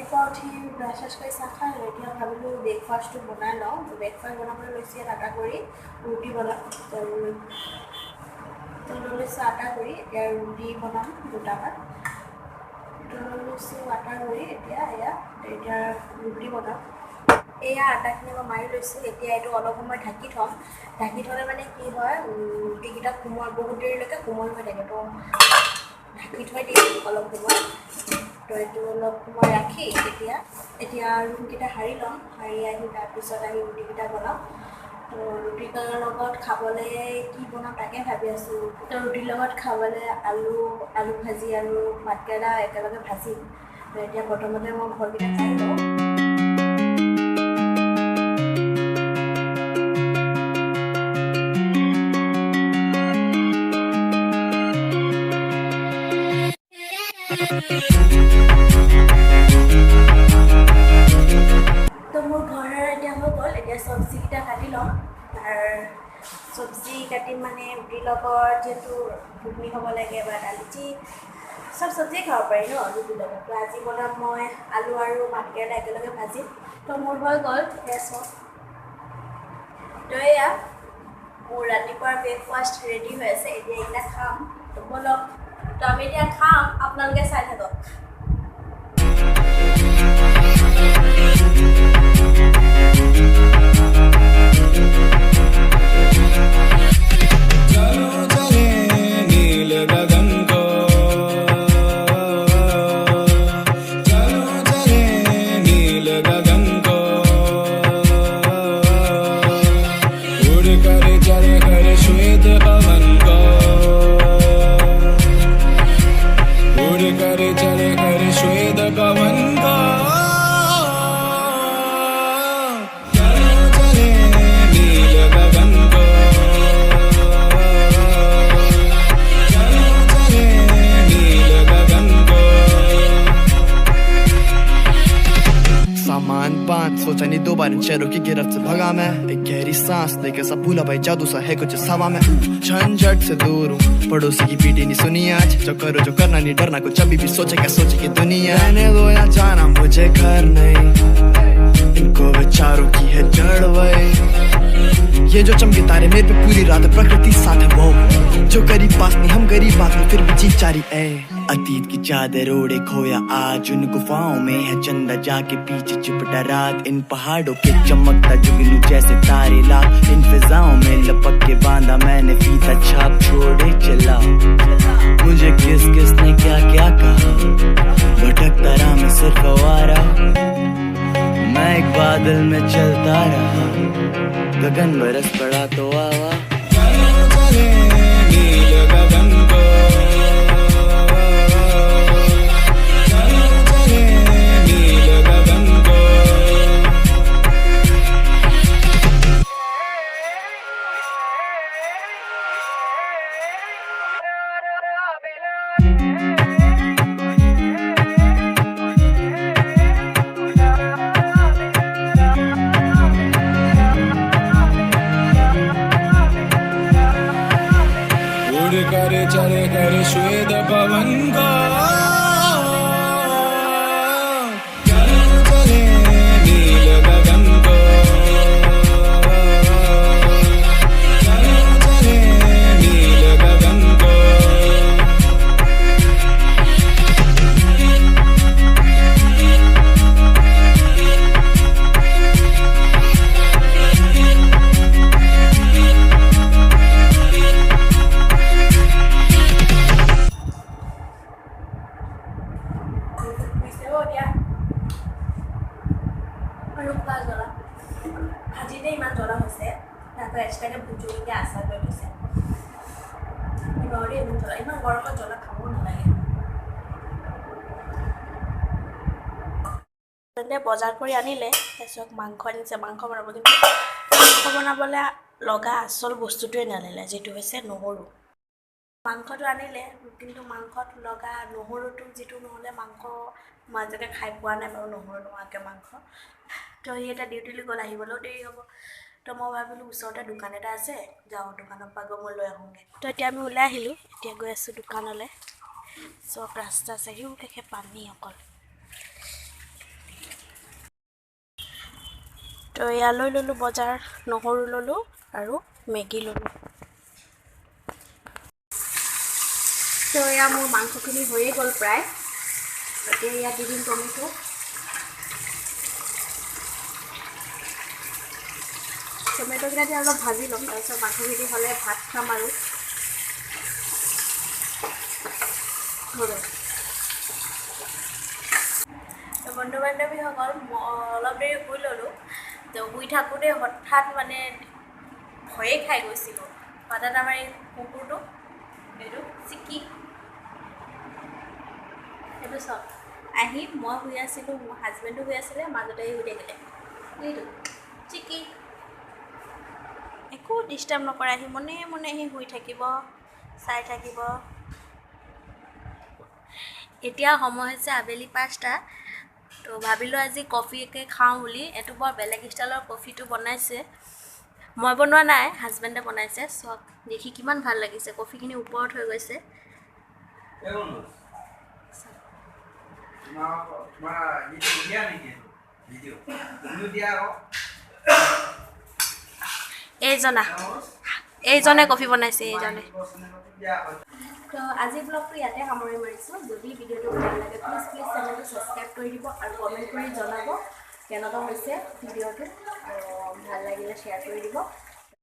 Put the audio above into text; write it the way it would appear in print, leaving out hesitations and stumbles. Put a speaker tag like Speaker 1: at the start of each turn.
Speaker 1: ৰাতিপুৱা উঠি ব্ৰাছ কৰি চাহ খাই এতিয়া ভাবিলোঁ ব্ৰেকফাষ্টটো বনাই লওঁ। ব্ৰেকফাষ্ট বনাবলৈ লৈছোঁ ইয়াত আটা কৰি ৰুটি বনাম। তেল লৈছোঁ আটা কৰি এতিয়া ৰুটি বনাম দুটামান। তেল লৈছোঁ আটা কৰি এতিয়া ৰুটি বনাম। এয়া আটাখিনি মই মাৰি লৈছোঁ। এতিয়া এইটো অলপ সময় ঢাকি থ'ম। ঢাকি থ'লে মানে কি হয় ৰুটিকেইটা বহুত দেৰিলৈকে কোমল হৈ থাকে। তো ঢাকি থৈ দিম অলপ সময়। তো এইটো অলপ সময় ৰাখি এতিয়া ৰুটিকেইটা সাৰি ল'ম। সাৰি আহি তাৰপিছত আহি ৰুটিকেইটা বনাম। তো ৰুটিকেইটাৰ লগত খাবলৈ কি বনাম তাকে ভাবি আছোঁ। তো ৰুটিৰ লগত খাবলৈ আলু ভাজি আৰু ভাতকেৰেলা একেলগে ভাজিম। তো এতিয়া প্ৰথমতে মই ঘৰকেইটা খাই লওঁ। তো মোৰ ঘৰৰ এতিয়া হৈ গ'ল। এতিয়া চব্জিকেইটা কাটি ল'ম। চব্জি কাটিম মানে ৰুটিৰ লগত যিহেতু ঘুগনি হ'ব লাগে বা দালি চব চব্জিয়ে খাব পাৰি ন ৰুটিৰ লগত। তো আজি বনাম মই আলু আৰু ভাতকেৰেলা একেলগে ভাজিম। তো মোৰ হৈ গ'ল চব। তো এয়া মোৰ ৰাতিপুৱাৰ ব্ৰেকফাষ্ট ৰেডি হৈ আছে। এতিয়া এইকেইটা খাম। তো বলক তো আমি এতিয়া খাম, আপোনালোকে চাই থাকক।
Speaker 2: सोचा नहीं दो बार इन शहरों की गिरफ्त से भगा मैं। एक गहरी सांस लेकर सा भूला भाई जादू सा है कुछ हवा में। झंझट से दूर हूँ, पड़ोसी की पीटी नहीं सुनी आज। जो करो जो करना नहीं डरना, कुछ अभी भी सोचे क्या सोचे की दुनिया। रहने दो या जाना मुझे घर नहीं, इनको विचारों की है जड़ वही। ये जो चमके तारे मेरे पे पूरी रात प्रकृति साथ है वो। जो करीब पास नहीं हम गरीब बात में फिर भी जीत जारी है। अतीत की चादर ओढ़े खोया आज उन गुफाओं में है चंदा जाके पीछे चिपटा रात। इन पहाड़ों के चमकता जुगनू जैसे तारे ला। इन फिजाओं में लपक के बांधा मैंने फीता छाप छोड़े चला। मुझे किस किस ने क्या क्या कहा, भटकता रहा मैं सिर्फ आवारा। मैं एक बादल में चलता रहा, गगन बरस पड़ा तो आवा। नील गगन को नील गगन को चले कर श्वेत पवन का चले नील गगन को चले नील गगन को। ভাজিতে ইমান জ্বলা হৈছে, তাতো এক্সট্ৰাকৈ ভোট জলকীয়া আচাৰ লৈ থৈছে। নহ'লে ইমান জ্বলা, ইমান গৰমত জ্বলা খাবও নালাগে। তেন্তে বজাৰ কৰি আনিলে, তাৰপিছত মাংস আনিছে। মাংস বনাব, কিন্তু মাংস বনাবলৈ লগা আচল বস্তুটোৱে নানিলে, যিটো হৈছে নহৰু। মাংসটো আনিলে, কিন্তু মাংসত লগা নহৰুটো যিটো নহ'লে মাংস মই আজিলৈকে খাই পোৱা নাই বাৰু, নহৰু নোহোৱাকৈ মাংস। তো সি এটা ডিউটিলৈ গ'ল, আহিবলৈও দেৰি হ'ব। তো মই ভাবিলোঁ ওচৰতে দোকান এটা আছে, যাওঁ দোকানৰ পৰা গৈ মই লৈ আহোঁগৈ। তো এতিয়া আমি ওলাই আহিলোঁ, এতিয়া গৈ আছোঁ দোকানলৈ। চব ৰাস্তা চাৰিওকাষে পানী অকল।
Speaker 1: তো ইয়ালৈ ল'লোঁ বজাৰ, নহৰু ল'লোঁ আৰু মেগী ল'লোঁ। তো এয়া মোৰ মাংসখিনি হৈয়ে গ'ল প্ৰায়। এতিয়া ইয়াত দি দিম টমেটো। টমেটোকেইটা দি অলপ ভাজি ল'ম, তাৰপিছত মাংসখিনি হ'লে ভাত খাম আৰু। তো বন্ধু বান্ধৱীসকল, অলপ দেৰি শুই ল'লোঁ। তো শুই থাকোঁতে হঠাৎ মানে ভয়ে খাই গৈছিলোঁ। হঠাৎ আমাৰ এই কুকুৰটো এইটো চিকি, সেইটো চব আহি, মই শুই আছিলোঁ, মোৰ হাজবেণ্ডো শুই আছিলে, মাজতে শুই থাকিলে। এইটো চিকি একো ডিষ্টাৰ্ব নকৰে, আহি মনে মনে আহি শুই থাকিব, চাই থাকিব। এতিয়া সময় হৈছে আবেলি 5টা। তো ভাবিলোঁ আজি কফিকে খাওঁ বুলি। এইটো বৰ বেলেগ ষ্টাইলৰ কফিটো বনাইছে, মই বনোৱা নাই, হাজবেণ্ডে বনাইছে। চব দেখি কিমান ভাল লাগিছে, কফিখিনি ওপৰত হৈ গৈছে। এইজনে কফি বনাইছে, এইজনে। তো আজিৰ ব্লগটো ইয়াতে সামৰি মাৰিছোঁ। যদি ভিডিঅ'টো ভাল লাগে প্লিজ চেনেলটো ছাবস্ক্ৰাইব কৰি দিব আৰু কমেণ্ট কৰি জনাব কেনেকুৱা হৈছে ভিডিঅ'টো, আৰু ভাল লাগিলে শ্বেয়াৰ কৰি দিব।